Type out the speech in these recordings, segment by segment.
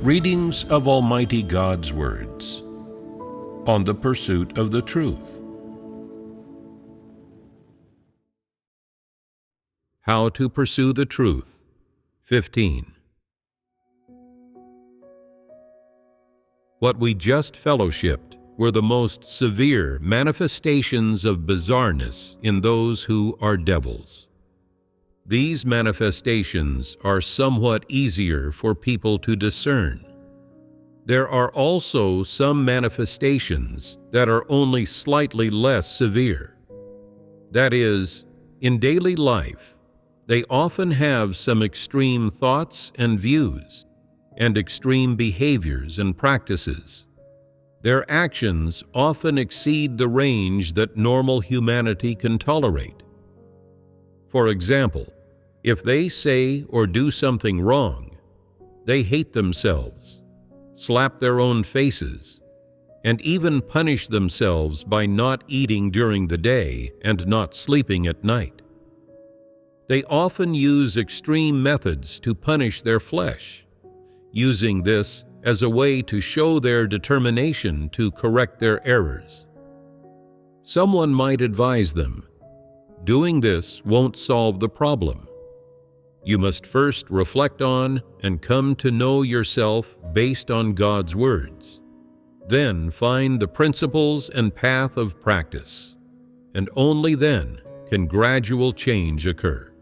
Readings of Almighty God's words on the pursuit of the truth. How to pursue the truth. 15. What we just fellowshipped were the most severe manifestations of bizarreness in those who are devils. These manifestations are somewhat easier for people to discern. There are also some manifestations that are only slightly less severe. That is, in daily life, they often have some extreme thoughts and views, and extreme behaviors and practices. Their actions often exceed the range that normal humanity can tolerate. For example, if they say or do something wrong, they hate themselves, slap their own faces, and even punish themselves by not eating during the day and not sleeping at night. They often use extreme methods to punish their flesh, using this as a way to show their determination to correct their errors. Someone might advise them, doing this won't solve the problem. You must first reflect on and come to know yourself based on God's words. Then find the principles and path of practice, and only then can gradual change occur.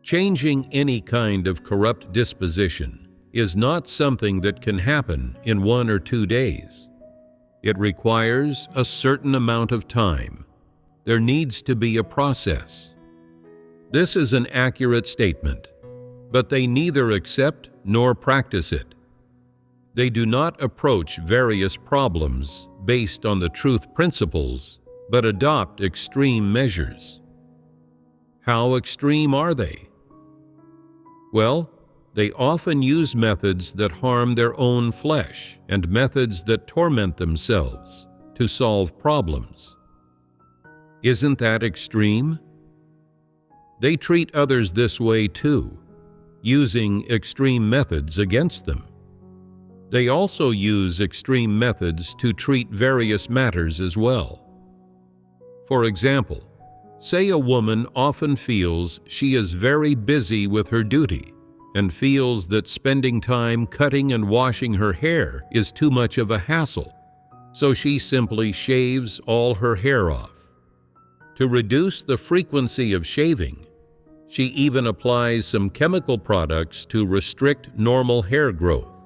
Changing any kind of corrupt disposition is not something that can happen in 1 or 2 days. It requires a certain amount of time. There needs to be a process. This is an accurate statement, but they neither accept nor practice it. They do not approach various problems based on the truth principles, but adopt extreme measures. How extreme are they? Well, they often use methods that harm their own flesh and methods that torment themselves to solve problems. Isn't that extreme? They treat others this way too, using extreme methods against them. They also use extreme methods to treat various matters as well. For example, say a woman often feels she is very busy with her duty and feels that spending time cutting and washing her hair is too much of a hassle, so she simply shaves all her hair off. To reduce the frequency of shaving, she even applies some chemical products to restrict normal hair growth.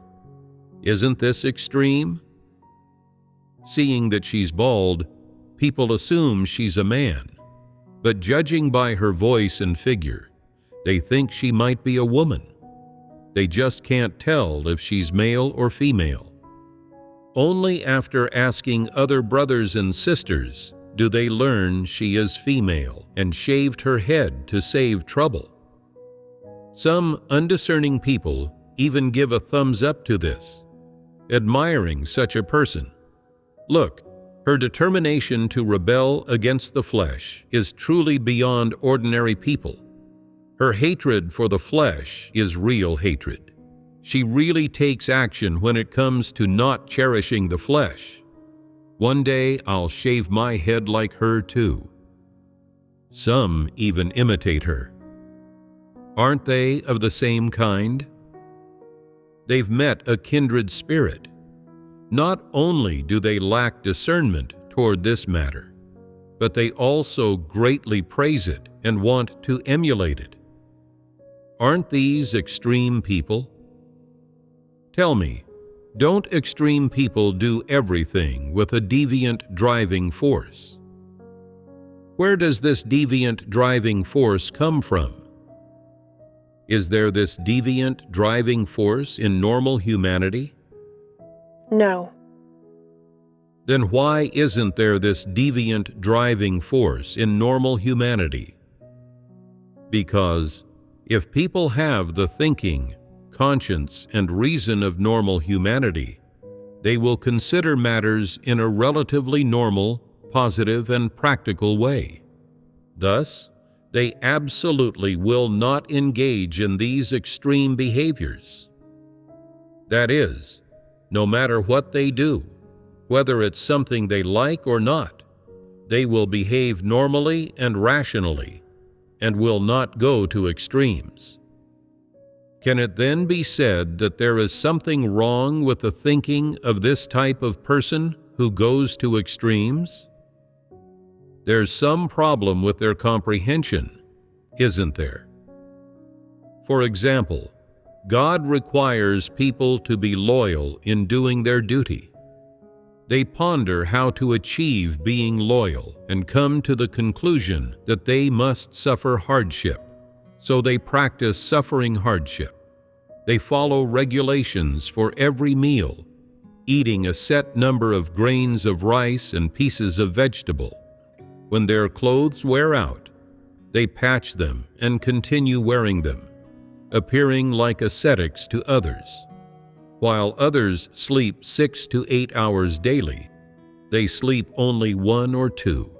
Isn't this extreme? Seeing that she's bald, people assume she's a man, but judging by her voice and figure, they think she might be a woman. They just can't tell if she's male or female. Only after asking other brothers and sisters do they learn she is female and shaved her head to save trouble. Some undiscerning people even give a thumbs up to this, admiring such a person. Look, her determination to rebel against the flesh is truly beyond ordinary people. Her hatred for the flesh is real hatred. She really takes action when it comes to not cherishing the flesh. One day I'll shave my head like her too. Some even imitate her. Aren't they of the same kind? They've met a kindred spirit. Not only do they lack discernment toward this matter, but they also greatly praise it and want to emulate it. Aren't these extreme people? Tell me, don't extreme people do everything with a deviant driving force? Where does this deviant driving force come from? Is there this deviant driving force in normal humanity? No. Then why isn't there this deviant driving force in normal humanity? Because if people have the thinking, conscience, and reason of normal humanity, they will consider matters in a relatively normal, positive, and practical way. Thus, they absolutely will not engage in these extreme behaviors. That is, no matter what they do, whether it's something they like or not, they will behave normally and rationally and will not go to extremes. Can it then be said that there is something wrong with the thinking of this type of person who goes to extremes? There's some problem with their comprehension, isn't there? For example, God requires people to be loyal in doing their duty. They ponder how to achieve being loyal and come to the conclusion that they must suffer hardship, so they practice suffering hardship. They follow regulations for every meal, eating a set number of grains of rice and pieces of vegetable. When their clothes wear out, they patch them and continue wearing them, appearing like ascetics to others. While others sleep 6 to 8 hours daily, they sleep only 1 or 2.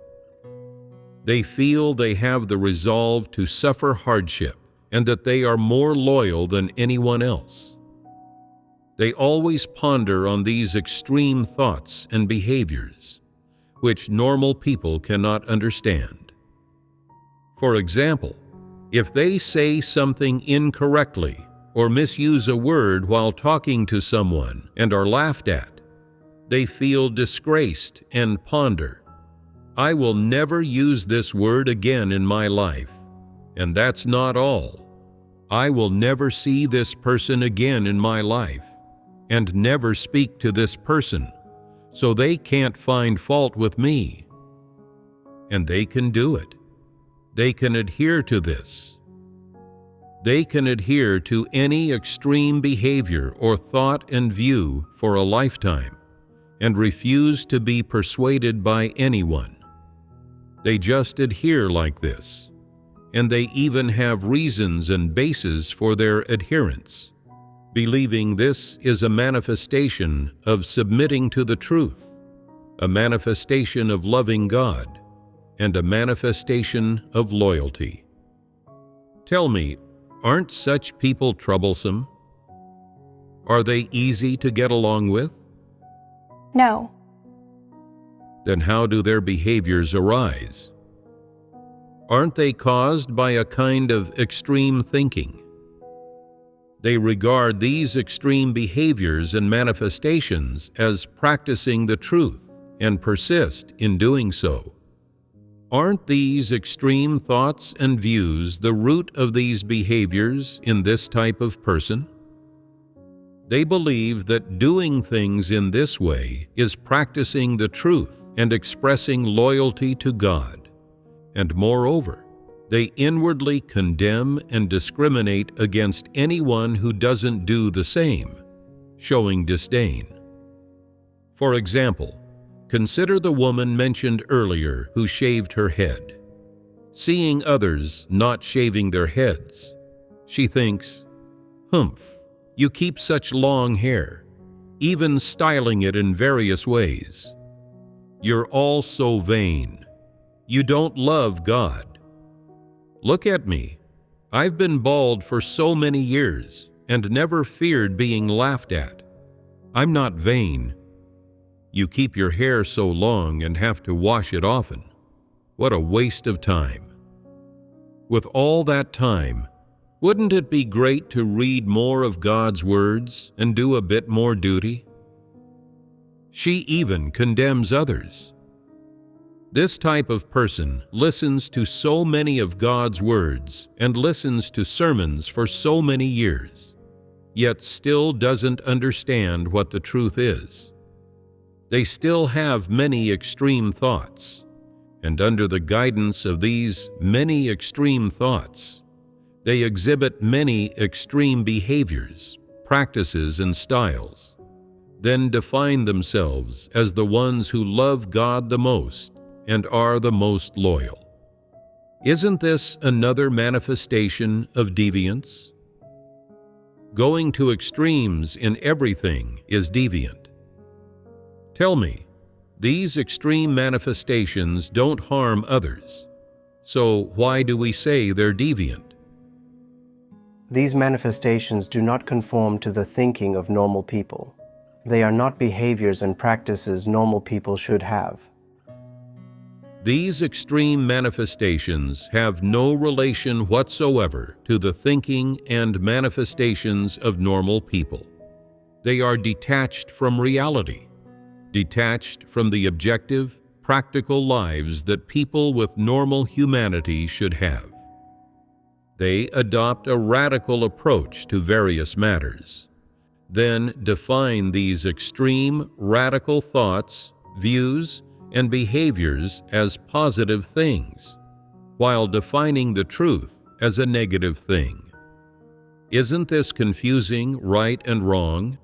They feel they have the resolve to suffer hardship and that they are more loyal than anyone else. They always ponder on these extreme thoughts and behaviors, which normal people cannot understand. For example, if they say something incorrectly or misuse a word while talking to someone and are laughed at, they feel disgraced and ponder, "I will never use this word again in my life. And that's not all. I will never see this person again in my life and never speak to this person, so they can't find fault with me." And they can do it. They can adhere to this. They can adhere to any extreme behavior or thought and view for a lifetime and refuse to be persuaded by anyone. They just adhere like this, and they even have reasons and bases for their adherence, believing this is a manifestation of submitting to the truth, a manifestation of loving God, and a manifestation of loyalty. Tell me, aren't such people troublesome? Are they easy to get along with? No. Then how do their behaviors arise? Aren't they caused by a kind of extreme thinking? They regard these extreme behaviors and manifestations as practicing the truth and persist in doing so. Aren't these extreme thoughts and views the root of these behaviors in this type of person? They believe that doing things in this way is practicing the truth and expressing loyalty to God. And moreover, they inwardly condemn and discriminate against anyone who doesn't do the same, showing disdain. For example, consider the woman mentioned earlier who shaved her head. Seeing others not shaving their heads, she thinks, "Humph, you keep such long hair, even styling it in various ways. You're all so vain. You don't love God. Look at me. I've been bald for so many years and never feared being laughed at. I'm not vain. You keep your hair so long and have to wash it often. What a waste of time. With all that time, wouldn't it be great to read more of God's words and do a bit more duty?" She even condemns others. This type of person listens to so many of God's words and listens to sermons for so many years, yet still doesn't understand what the truth is. They still have many extreme thoughts, and under the guidance of these many extreme thoughts, they exhibit many extreme behaviors, practices, and styles, then define themselves as the ones who love God the most and are the most loyal. Isn't this another manifestation of deviance? Going to extremes in everything is deviant. Tell me, these extreme manifestations don't harm others, so why do we say they're deviant? These manifestations do not conform to the thinking of normal people. They are not behaviors and practices normal people should have. These extreme manifestations have no relation whatsoever to the thinking and manifestations of normal people. They are detached from reality, detached from the objective, practical lives that people with normal humanity should have. They adopt a radical approach to various matters, then define these extreme, radical thoughts, views, and behaviors as positive things, while defining the truth as a negative thing. Isn't this confusing right and wrong,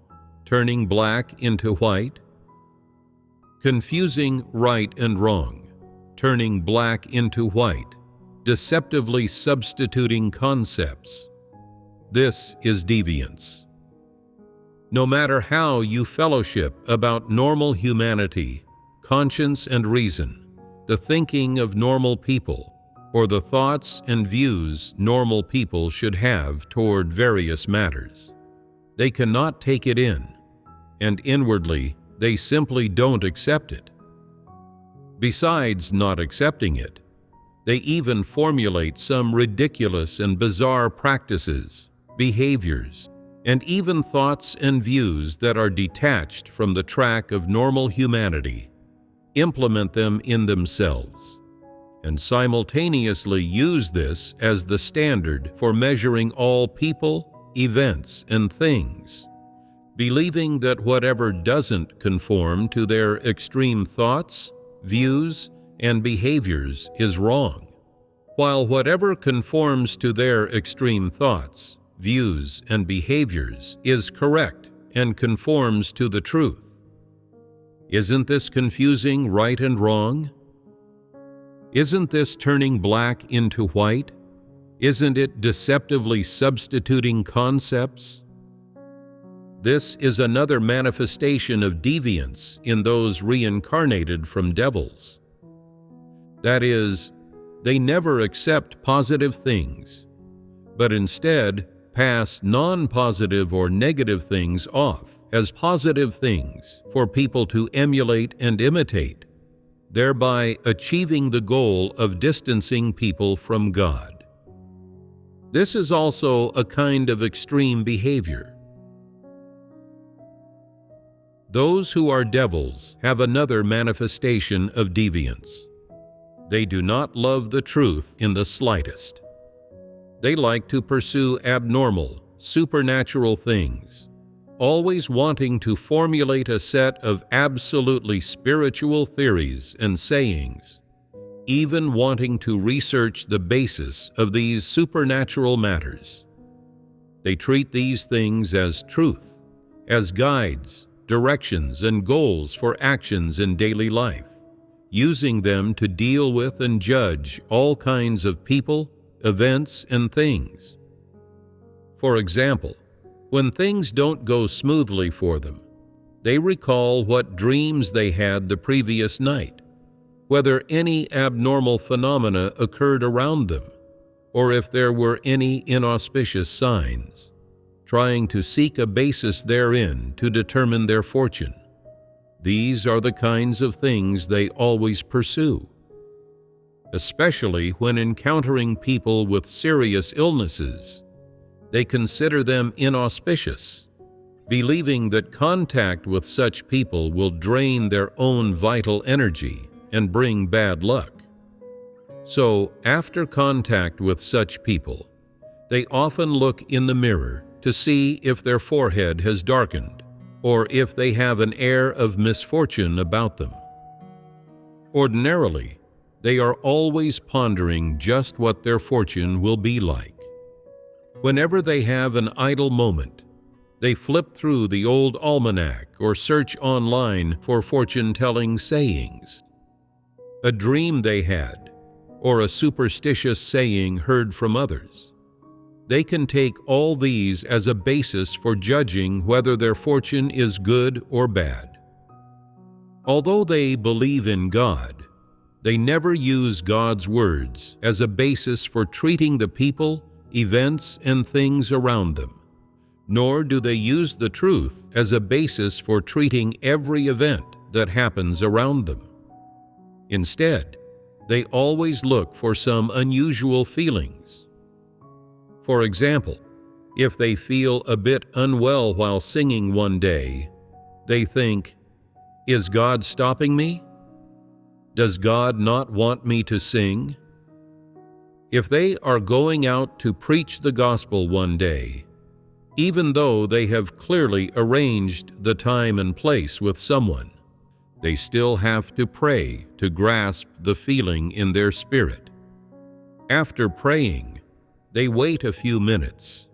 turning black into white? Confusing right and wrong, turning black into white, deceptively substituting concepts. This is deviance. No matter how you fellowship about normal humanity, conscience and reason, the thinking of normal people, or the thoughts and views normal people should have toward various matters, they cannot take it in, and inwardly they simply don't accept it. Besides not accepting it, they even formulate some ridiculous and bizarre practices, behaviors, and even thoughts and views that are detached from the track of normal humanity, implement them in themselves, and simultaneously use this as the standard for measuring all people, events, and things, believing that whatever doesn't conform to their extreme thoughts, views, and behaviors is wrong, while whatever conforms to their extreme thoughts, views, and behaviors is correct and conforms to the truth. Isn't this confusing right and wrong? Isn't this turning black into white? Isn't it deceptively substituting concepts? This is another manifestation of deviance in those reincarnated from devils. That is, they never accept positive things, but instead pass non-positive or negative things off as positive things for people to emulate and imitate, thereby achieving the goal of distancing people from God. This is also a kind of extreme behavior. Those who are devils have another manifestation of deviance. They do not love the truth in the slightest. They like to pursue abnormal, supernatural things, always wanting to formulate a set of absolutely spiritual theories and sayings, even wanting to research the basis of these supernatural matters. They treat these things as truth, as guides, directions, and goals for actions in daily life, using them to deal with and judge all kinds of people, events, and things. For example, when things don't go smoothly for them, they recall what dreams they had the previous night, whether any abnormal phenomena occurred around them, or if there were any inauspicious signs, trying to seek a basis therein to determine their fortune. These are the kinds of things they always pursue, especially when encountering people with serious illnesses. They consider them inauspicious, believing that contact with such people will drain their own vital energy and bring bad luck. So, after contact with such people, they often look in the mirror to see if their forehead has darkened, or if they have an air of misfortune about them. Ordinarily, they are always pondering just what their fortune will be like. Whenever they have an idle moment, they flip through the old almanac or search online for fortune-telling sayings. A dream they had, or a superstitious saying heard from others. They can take all these as a basis for judging whether their fortune is good or bad. Although they believe in God, they never use God's words as a basis for treating the people, events, and things around them, nor do they use the truth as a basis for treating every event that happens around them. Instead, they always look for some unusual feelings. For example, if they feel a bit unwell while singing one day, they think, "Is God stopping me? Does God not want me to sing?" If they are going out to preach the gospel one day, even though they have clearly arranged the time and place with someone, they still have to pray to grasp the feeling in their spirit. After praying, they wait a few minutes,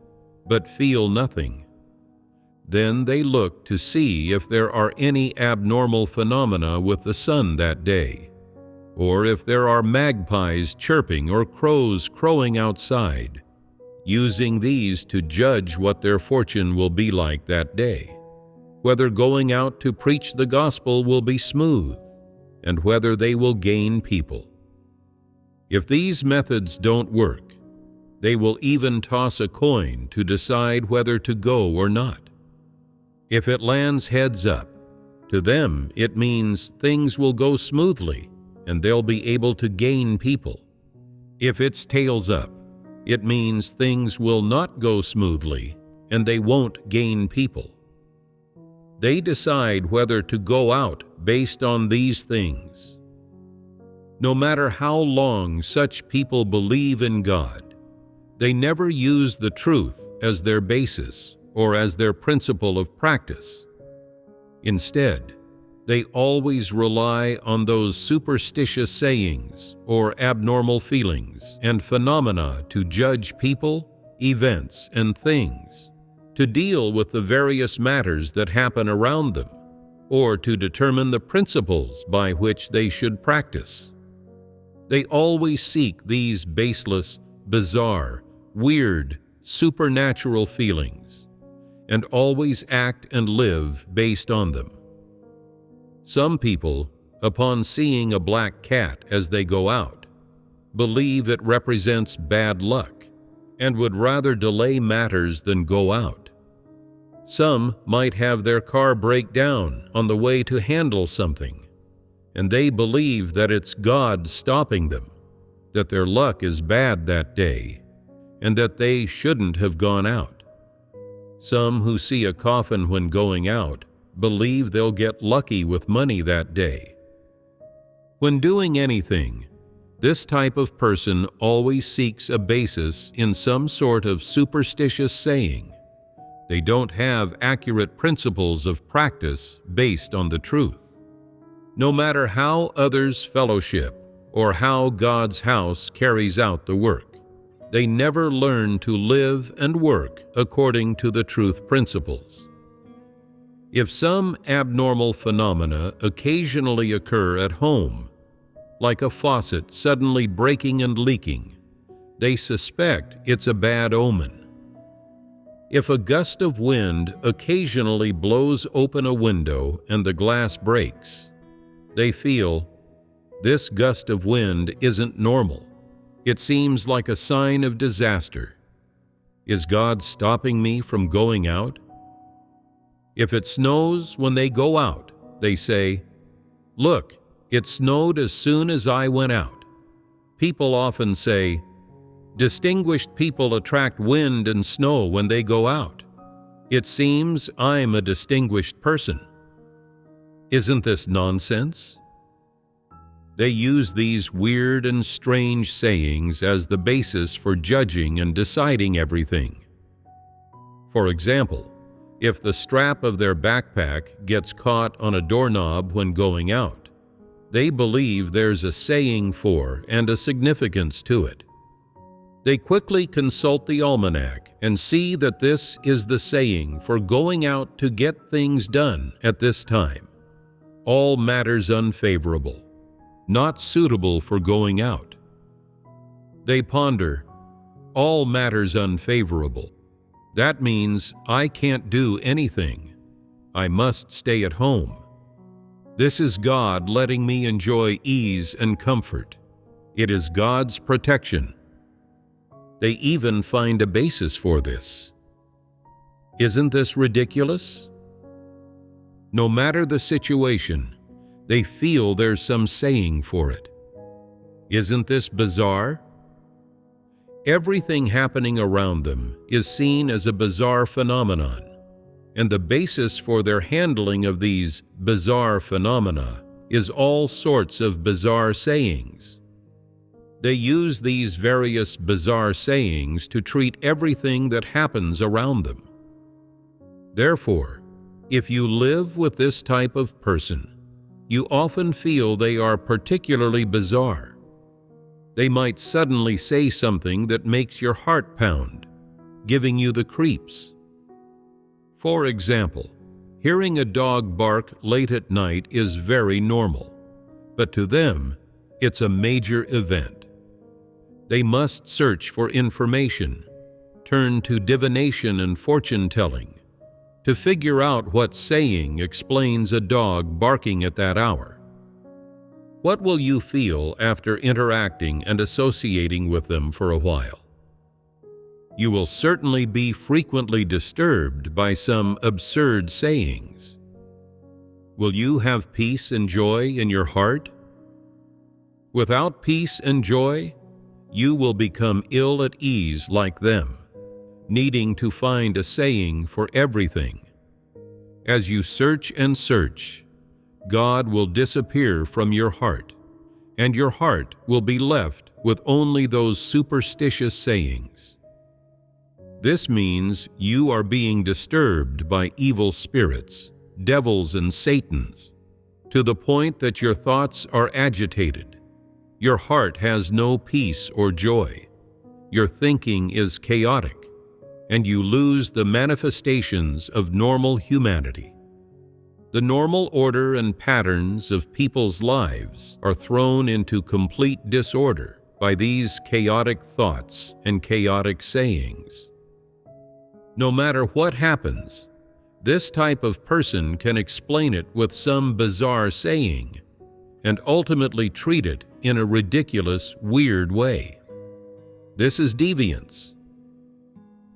but feel nothing. Then they look to see if there are any abnormal phenomena with the sun that day, or if there are magpies chirping or crows crowing outside, using these to judge what their fortune will be like that day, whether going out to preach the gospel will be smooth, and whether they will gain people. If these methods don't work, they will even toss a coin to decide whether to go or not. If it lands heads up, to them it means things will go smoothly and they'll be able to gain people. If it's tails up, it means things will not go smoothly and they won't gain people. They decide whether to go out based on these things. No matter how long such people believe in God, they never use the truth as their basis or as their principle of practice. Instead, they always rely on those superstitious sayings or abnormal feelings and phenomena to judge people, events, and things, to deal with the various matters that happen around them, or to determine the principles by which they should practice. They always seek these baseless, bizarre, weird, supernatural feelings, and always act and live based on them. Some people, upon seeing a black cat as they go out, believe it represents bad luck and would rather delay matters than go out. Some might have their car break down on the way to handle something, and they believe that it's God stopping them, that their luck is bad that day, and that they shouldn't have gone out. Some who see a coffin when going out believe they'll get lucky with money that day. When doing anything, this type of person always seeks a basis in some sort of superstitious saying. They don't have accurate principles of practice based on the truth. No matter how others fellowship or how God's house carries out the work, they never learn to live and work according to the truth principles. If some abnormal phenomena occasionally occur at home, like a faucet suddenly breaking and leaking, they suspect it's a bad omen. If a gust of wind occasionally blows open a window and the glass breaks, they feel, this gust of wind isn't normal. It seems like a sign of disaster. Is God stopping me from going out? If it snows when they go out, they say, "Look, it snowed as soon as I went out." People often say, "Distinguished people attract wind and snow when they go out. It seems I'm a distinguished person." Isn't this nonsense? They use these weird and strange sayings as the basis for judging and deciding everything. For example, if the strap of their backpack gets caught on a doorknob when going out, they believe there's a saying for and a significance to it. They quickly consult the almanac and see that this is the saying for going out to get things done at this time. All matters unfavorable, not suitable for going out. They ponder, all matters unfavorable. That means I can't do anything. I must stay at home. This is God letting me enjoy ease and comfort. It is God's protection. They even find a basis for this. Isn't this ridiculous? No matter the situation, they feel there's some saying for it. Isn't this bizarre? Everything happening around them is seen as a bizarre phenomenon, and the basis for their handling of these bizarre phenomena is all sorts of bizarre sayings. They use these various bizarre sayings to treat everything that happens around them. Therefore, if you live with this type of person, you often feel they are particularly bizarre. They might suddenly say something that makes your heart pound, giving you the creeps. For example, hearing a dog bark late at night is very normal, but to them, it's a major event. They must search for information, turn to divination and fortune-telling, to figure out what saying explains a dog barking at that hour. What will you feel after interacting and associating with them for a while? You will certainly be frequently disturbed by some absurd sayings. Will you have peace and joy in your heart? Without peace and joy, you will become ill at ease like them, needing to find a saying for everything. As you search and search, God will disappear from your heart, and your heart will be left with only those superstitious sayings. This means you are being disturbed by evil spirits, devils and Satans, to the point that your thoughts are agitated. Your heart has no peace or joy. Your thinking is chaotic, and you lose the manifestations of normal humanity. The normal order and patterns of people's lives are thrown into complete disorder by these chaotic thoughts and chaotic sayings. No matter what happens, this type of person can explain it with some bizarre saying and ultimately treat it in a ridiculous, weird way. This is deviance.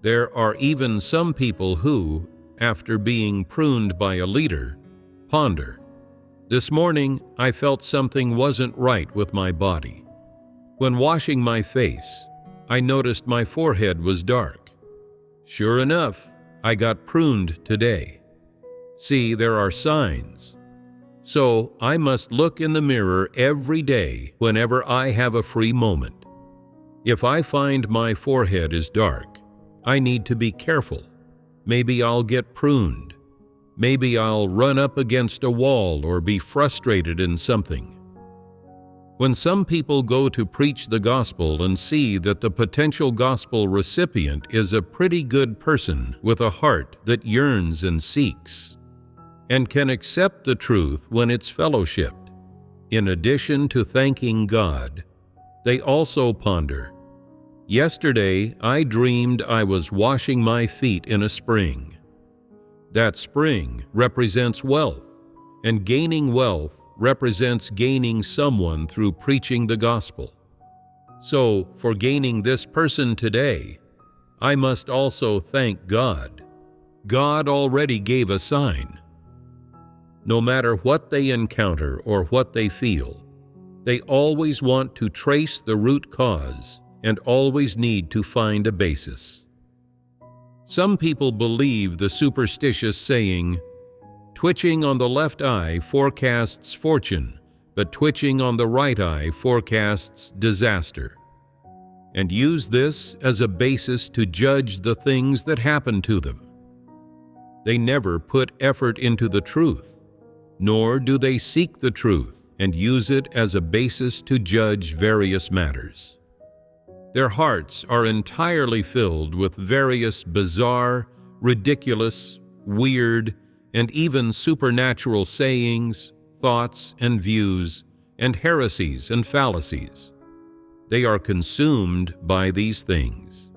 There are even some people who, after being pruned by a leader, ponder, "This morning I felt something wasn't right with my body. When washing my face, I noticed my forehead was dark. Sure enough, I got pruned today. See, there are signs. So I must look in the mirror every day whenever I have a free moment. If I find my forehead is dark, I need to be careful. Maybe I'll get pruned. Maybe I'll run up against a wall or be frustrated in something." When some people go to preach the gospel and see that the potential gospel recipient is a pretty good person with a heart that yearns and seeks, and can accept the truth when it's fellowshipped, in addition to thanking God, they also ponder, "Yesterday I dreamed I was washing my feet in a spring. That spring represents wealth, and gaining wealth represents gaining someone through preaching the gospel. So, for gaining this person today, I must also thank God. God already gave a sign." No matter what they encounter or what they feel, they always want to trace the root cause and always need to find a basis. Some people believe the superstitious saying, "Twitching on the left eye forecasts fortune, but twitching on the right eye forecasts disaster," and use this as a basis to judge the things that happen to them. They never put effort into the truth, nor do they seek the truth and use it as a basis to judge various matters. Their hearts are entirely filled with various bizarre, ridiculous, weird, and even supernatural sayings, thoughts, and views, and heresies and fallacies. They are consumed by these things.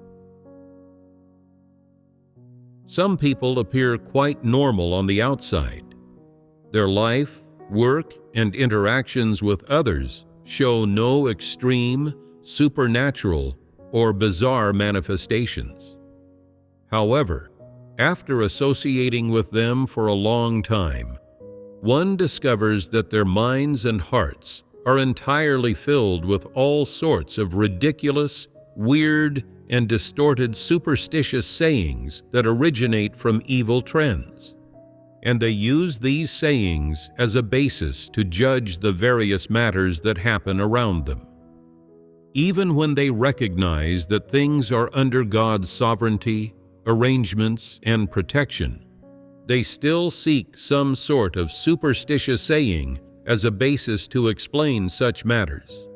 Some people appear quite normal on the outside. Their life, work, and interactions with others show no extreme, supernatural, or bizarre manifestations. However, after associating with them for a long time, one discovers that their minds and hearts are entirely filled with all sorts of ridiculous, weird, and distorted superstitious sayings that originate from evil trends. And they use these sayings as a basis to judge the various matters that happen around them. Even when they recognize that things are under God's sovereignty, arrangements, and protection, they still seek some sort of superstitious saying as a basis to explain such matters,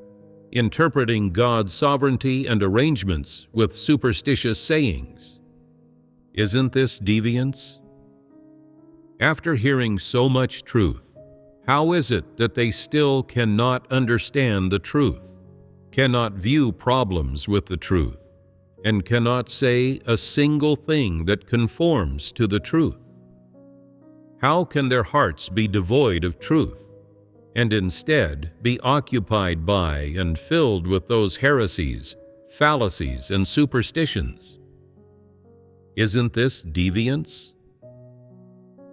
interpreting God's sovereignty and arrangements with superstitious sayings. Isn't this deviance? After hearing so much truth, how is it that they still cannot understand the truth, cannot view problems with the truth, and cannot say a single thing that conforms to the truth? How can their hearts be devoid of truth, and instead be occupied by and filled with those heresies, fallacies, and superstitions? Isn't this deviance?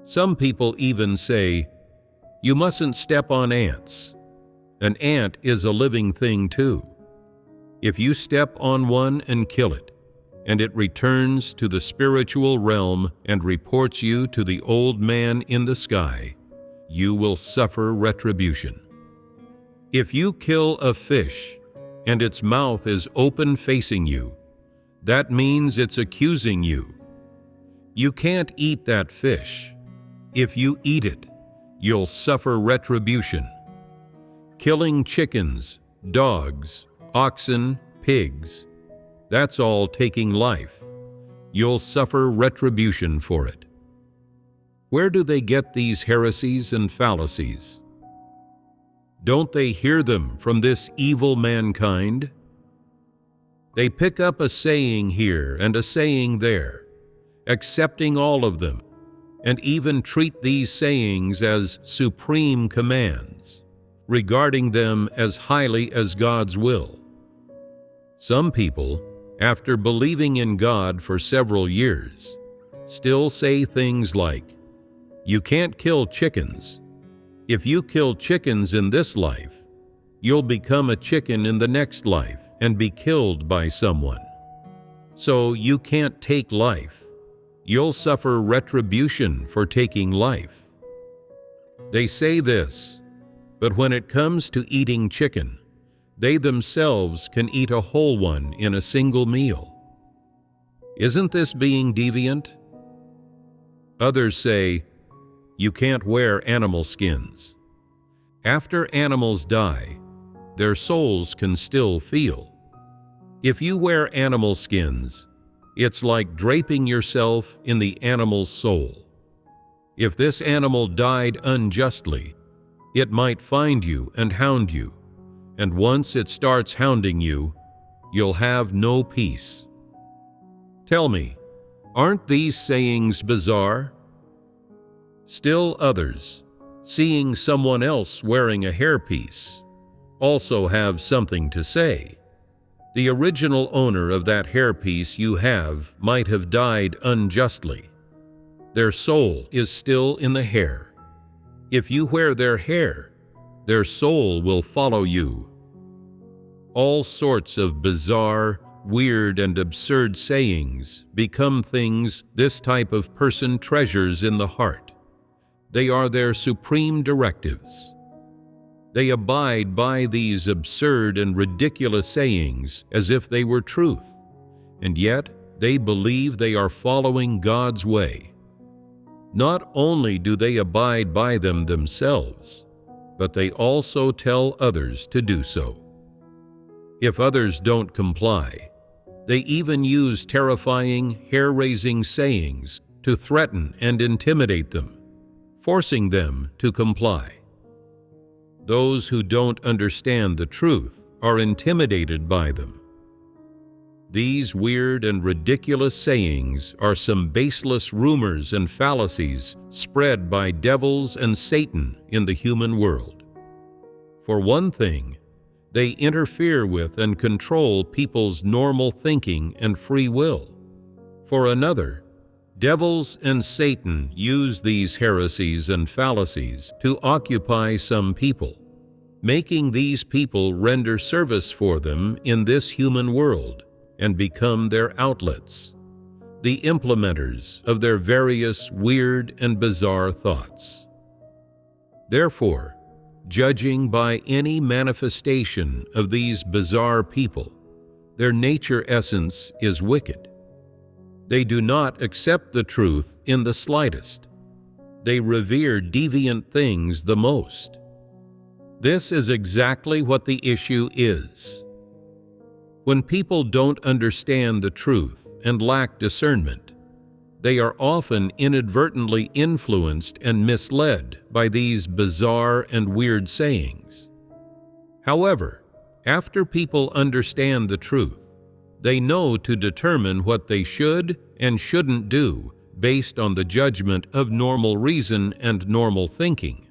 Some people even say, "You mustn't step on ants. An ant is a living thing too. If you step on one and kill it, and it returns to the spiritual realm and reports you to the old man in the sky, you will suffer retribution. If you kill a fish, and its mouth is open facing you, that means it's accusing you. You can't eat that fish. If you eat it, you'll suffer retribution. Killing chickens, dogs, oxen, pigs, that's all taking life. You'll suffer retribution for it." Where do they get these heresies and fallacies? Don't they hear them from this evil mankind? They pick up a saying here and a saying there, accepting all of them, and even treat these sayings as supreme commands, regarding them as highly as God's will. Some people, after believing in God for several years, still say things like, "You can't kill chickens. If you kill chickens in this life, you'll become a chicken in the next life and be killed by someone. So you can't take life. You'll suffer retribution for taking life." They say this, but when it comes to eating chicken, they themselves can eat a whole one in a single meal. Isn't this being deviant? Others say, "You can't wear animal skins. After animals die, their souls can still feel. If you wear animal skins, it's like draping yourself in the animal's soul. If this animal died unjustly, it might find you and hound you, and once it starts hounding you, you'll have no peace." Tell me, aren't these sayings bizarre? Still others, seeing someone else wearing a hairpiece, also have something to say. The original owner of that hairpiece you have might have died unjustly. Their soul is still in the hair. If you wear their hair, their soul will follow you. All sorts of bizarre, weird, and absurd sayings become things this type of person treasures in the heart. They are their supreme directives. They abide by these absurd and ridiculous sayings as if they were truth, and yet they believe they are following God's way. Not only do they abide by them themselves, but they also tell others to do so. If others don't comply, they even use terrifying, hair-raising sayings to threaten and intimidate them, forcing them to comply. Those who don't understand the truth are intimidated by them. These weird and ridiculous sayings are some baseless rumors and fallacies spread by devils and Satan in the human world. For one thing, They interfere with and control people's normal thinking and free will. For another, devils and Satan use these heresies and fallacies to occupy some people, making these people render service for them in this human world and become their outlets, the implementers of their various weird and bizarre thoughts. Therefore, judging by any manifestation of these bizarre people, their nature essence is wicked. They do not accept the truth in the slightest. They revere deviant things the most. This is exactly what the issue is. When people don't understand the truth and lack discernment, they are often inadvertently influenced and misled by these bizarre and weird sayings. However, after people understand the truth, they know to determine what they should and shouldn't do based on the judgment of normal reason and normal thinking,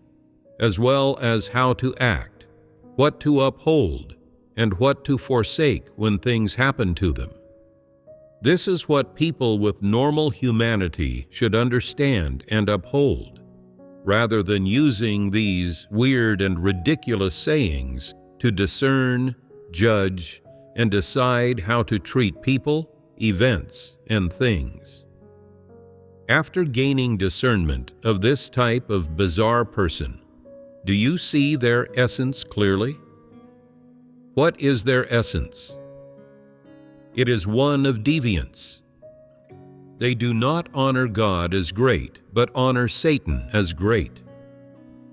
as well as how to act, what to uphold, and what to forsake when things happen to them. This is what people with normal humanity should understand and uphold, rather than using these weird and ridiculous sayings to discern, judge, and decide how to treat people, events, and things. After gaining discernment of this type of bizarre person, do you see their essence clearly? What is their essence? It is one of deviance. They do not honor God as great, but honor Satan as great.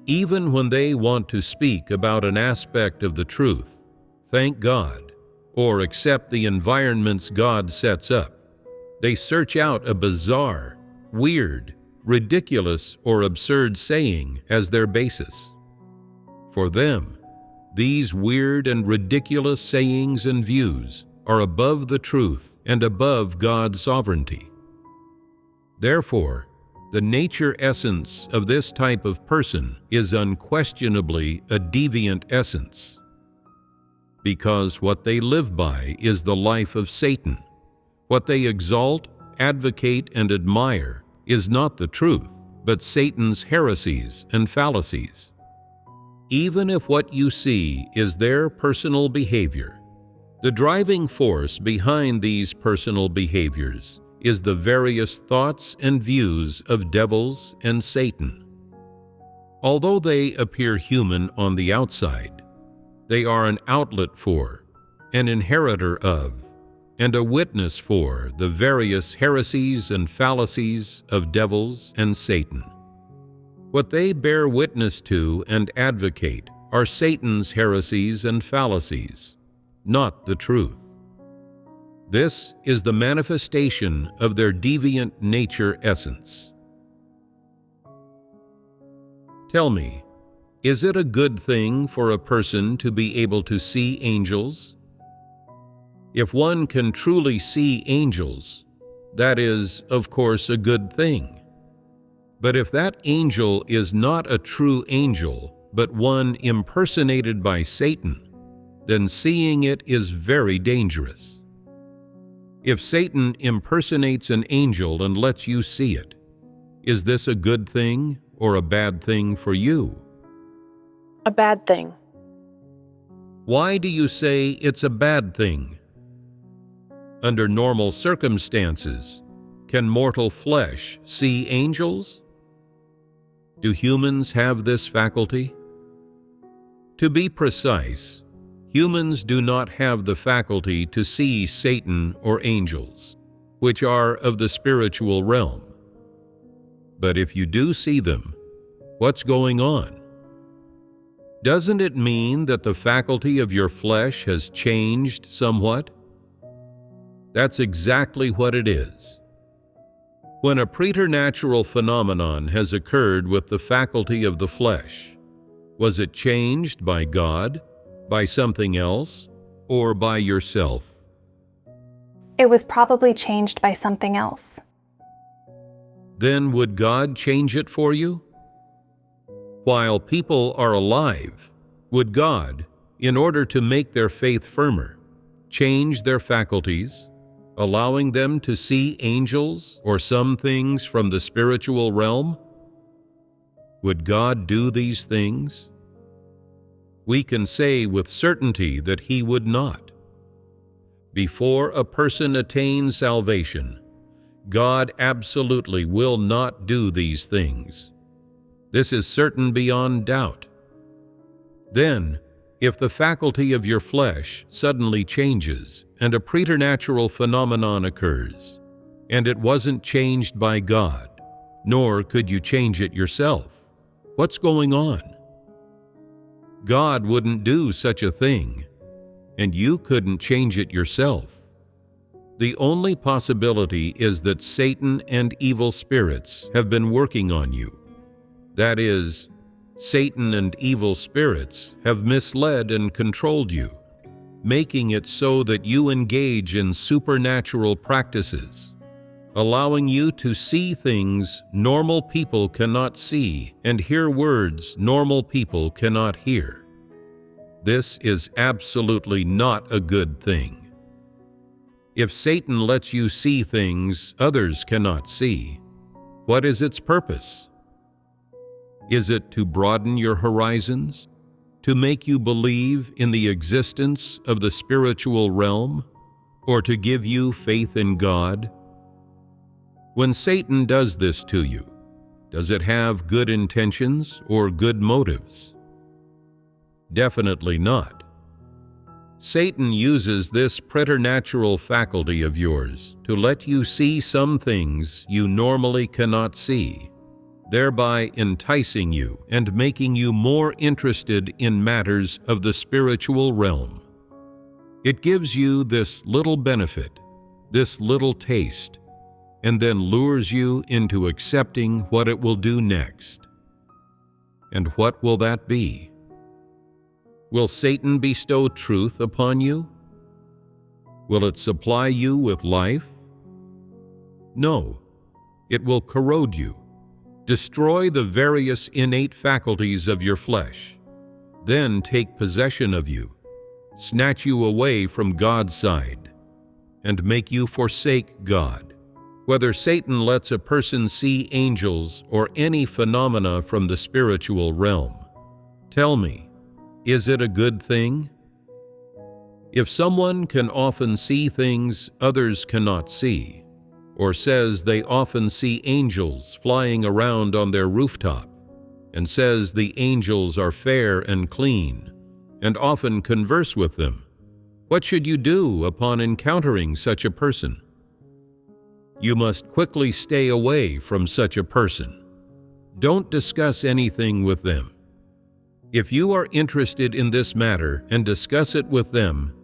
Even when they want to speak about an aspect of the truth, thank God, or accept the environments God sets up, they search out a bizarre, weird, ridiculous, or absurd saying as their basis. For them, these weird and ridiculous sayings and views are above the truth and above God's sovereignty. Therefore, the nature essence of this type of person is unquestionably a deviant essence, because what they live by is the life of Satan. What they exalt, advocate, and admire is not the truth, but Satan's heresies and fallacies. Even if what you see is their personal behavior, the driving force behind these personal behaviors is the various thoughts and views of devils and Satan. Although they appear human on the outside, they are an outlet for, an inheritor of, and a witness for the various heresies and fallacies of devils and Satan. What they bear witness to and advocate are Satan's heresies and fallacies, not the truth. This is the manifestation of their deviant nature essence. Tell me, is it a good thing for a person to be able to see angels? If one can truly see angels, that is, of course, a good thing. But if that angel is not a true angel, but one impersonated by Satan, then seeing it is very dangerous. If Satan impersonates an angel and lets you see it, is this a good thing or a bad thing for you? A bad thing. Why do you say it's a bad thing? Under normal circumstances, can mortal flesh see angels? Do humans have this faculty? To be precise, humans do not have the faculty to see Satan or angels, which are of the spiritual realm. But if you do see them, what's going on? Doesn't it mean that the faculty of your flesh has changed somewhat? That's exactly what it is. When a preternatural phenomenon has occurred with the faculty of the flesh, was it changed by God, by something else, or by yourself? It was probably changed by something else. Then would God change it for you? While people are alive, would God, in order to make their faith firmer, change their faculties, allowing them to see angels or some things from the spiritual realm? Would God do these things? We can say with certainty that He would not. Before a person attains salvation, God absolutely will not do these things. This is certain beyond doubt. Then, if the faculty of your flesh suddenly changes and a preternatural phenomenon occurs, and it wasn't changed by God, nor could you change it yourself, what's going on? God wouldn't do such a thing, and you couldn't change it yourself. The only possibility is that Satan and evil spirits have been working on you. That is, Satan and evil spirits have misled and controlled you, making it so that you engage in supernatural practices, allowing you to see things normal people cannot see and hear words normal people cannot hear. This is absolutely not a good thing. If Satan lets you see things others cannot see, what is its purpose? Is it to broaden your horizons? To make you believe in the existence of the spiritual realm? Or to give you faith in God? When Satan does this to you, does it have good intentions or good motives? Definitely not. Satan uses this preternatural faculty of yours to let you see some things you normally cannot see, thereby enticing you and making you more interested in matters of the spiritual realm. It gives you this little benefit, this little taste, and then lures you into accepting what it will do next. And what will that be? Will Satan bestow truth upon you? Will it supply you with life? No, it will corrode you, destroy the various innate faculties of your flesh, then take possession of you, snatch you away from God's side, and make you forsake God. Whether Satan lets a person see angels or any phenomena from the spiritual realm, tell me, is it a good thing? If someone can often see things others cannot see, or says they often see angels flying around on their rooftop, and says the angels are fair and clean, and often converse with them, what should you do upon encountering such a person? You must quickly stay away from such a person. Don't discuss anything with them. If you are interested in this matter and discuss it with them,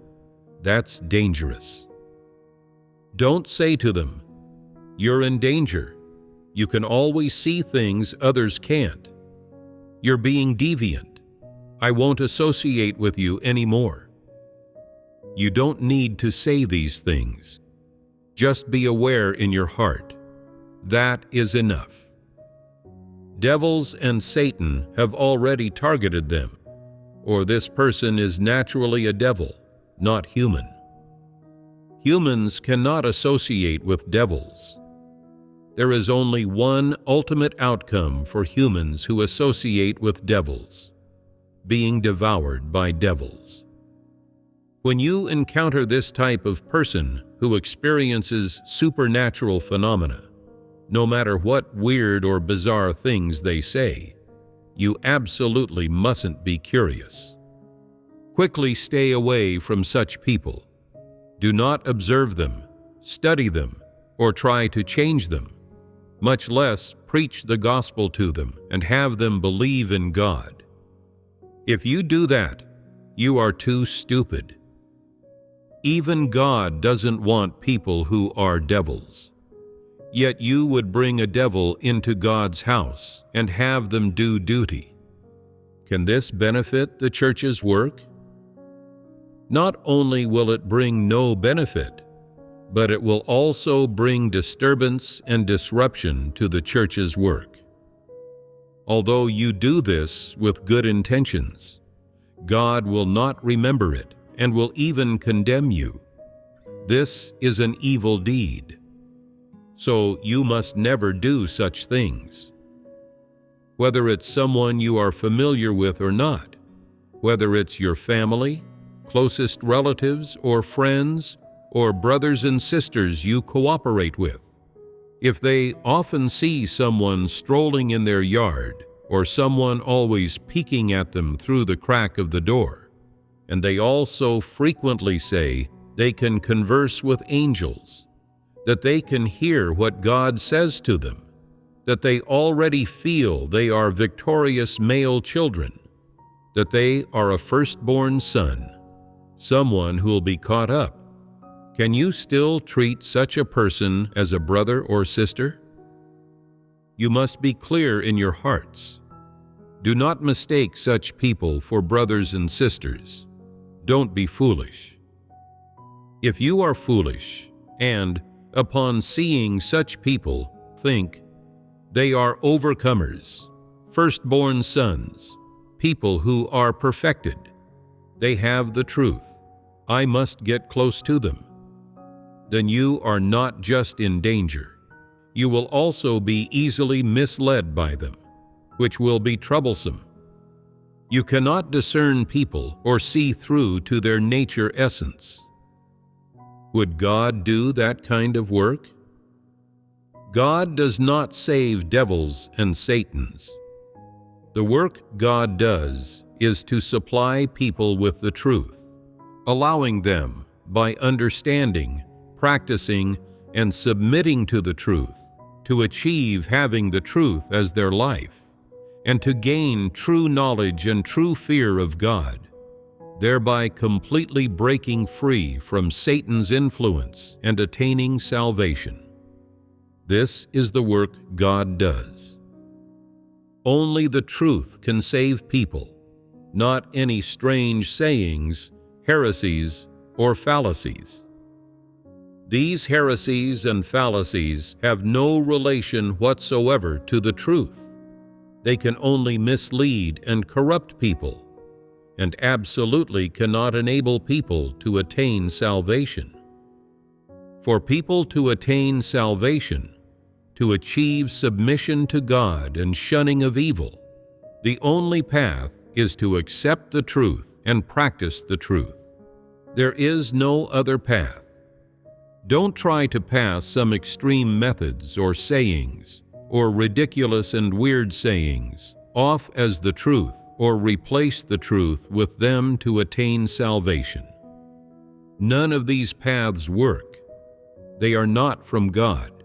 that's dangerous. Don't say to them, "You're in danger. You can always see things others can't. You're being deviant. I won't associate with you anymore." You don't need to say these things. Just be aware in your heart. That is enough. Devils and Satan have already targeted them, or this person is naturally a devil, not human. Humans cannot associate with devils. There is only one ultimate outcome for humans who associate with devils: being devoured by devils. When you encounter this type of person who experiences supernatural phenomena, no matter what weird or bizarre things they say, you absolutely mustn't be curious. Quickly stay away from such people. Do not observe them, study them, or try to change them, much less preach the gospel to them and have them believe in God. If you do that, you are too stupid. Even God doesn't want people who are devils. Yet you would bring a devil into God's house and have them do duty. Can this benefit the church's work? Not only will it bring no benefit, but it will also bring disturbance and disruption to the church's work. Although you do this with good intentions, God will not remember it and will even condemn you. This is an evil deed. So you must never do such things. Whether it's someone you are familiar with or not, whether it's your family, closest relatives, or friends, or brothers and sisters you cooperate with, if they often see someone strolling in their yard, or someone always peeking at them through the crack of the door, and they also frequently say they can converse with angels, that they can hear what God says to them, that they already feel they are victorious male children, that they are a firstborn son, someone who will be caught up, can you still treat such a person as a brother or sister? You must be clear in your hearts. Do not mistake such people for brothers and sisters. Don't be foolish. If you are foolish, and, upon seeing such people, think, they are overcomers, firstborn sons, people who are perfected, they have the truth, I must get close to them, then you are not just in danger. You will also be easily misled by them, which will be troublesome. You cannot discern people or see through to their nature essence. Would God do that kind of work? God does not save devils and Satans. The work God does is to supply people with the truth, allowing them, by understanding, practicing, and submitting to the truth, to achieve having the truth as their life, and to gain true knowledge and true fear of God, thereby completely breaking free from Satan's influence and attaining salvation. This is the work God does. Only the truth can save people, not any strange sayings, heresies, or fallacies. These heresies and fallacies have no relation whatsoever to the truth. They can only mislead and corrupt people, and absolutely cannot enable people to attain salvation. For people to attain salvation, to achieve submission to God and shunning of evil, the only path is to accept the truth and practice the truth. There is no other path. Don't try to pass some extreme methods or sayings, or ridiculous and weird sayings, off as the truth, or replace the truth with them to attain salvation. None of these paths work. They are not from God.